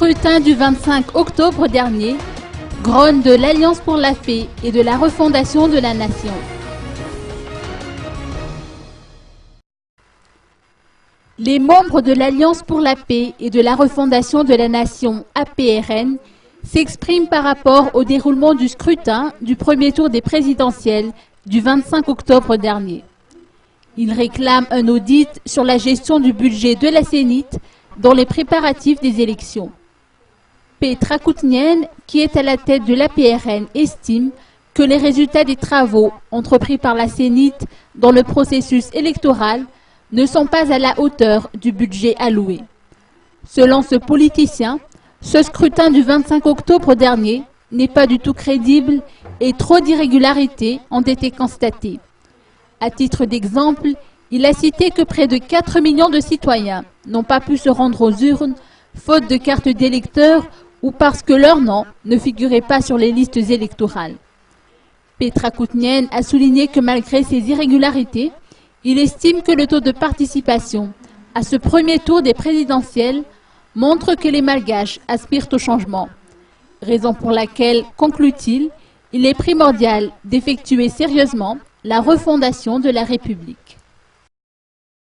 scrutin du 25 octobre dernier, grogne de l'Alliance pour la paix et de la refondation de la nation. Les membres de l'Alliance pour la paix et de la refondation de la nation APRN s'expriment par rapport au déroulement du scrutin du premier tour des présidentielles du 25 octobre dernier. Ils réclament un audit sur la gestion du budget de la Sénite dans les préparatifs des élections. Petra Koutnian, qui est à la tête de l'APRN, estime que les résultats des travaux entrepris par la Sénite dans le processus électoral ne sont pas à la hauteur du budget alloué. Selon ce politicien, ce scrutin du 25 octobre dernier n'est pas du tout crédible et trop d'irrégularités ont été constatées. À titre d'exemple, il a cité que près de 4 millions de citoyens n'ont pas pu se rendre aux urnes faute de carte d'électeur ou parce que leur nom ne figurait pas sur les listes électorales. Petra Koutnian a souligné que malgré ces irrégularités, il estime que le taux de participation à ce premier tour des présidentielles montre que les Malgaches aspirent au changement. Raison pour laquelle, conclut-il, il est primordial d'effectuer sérieusement la refondation de la République.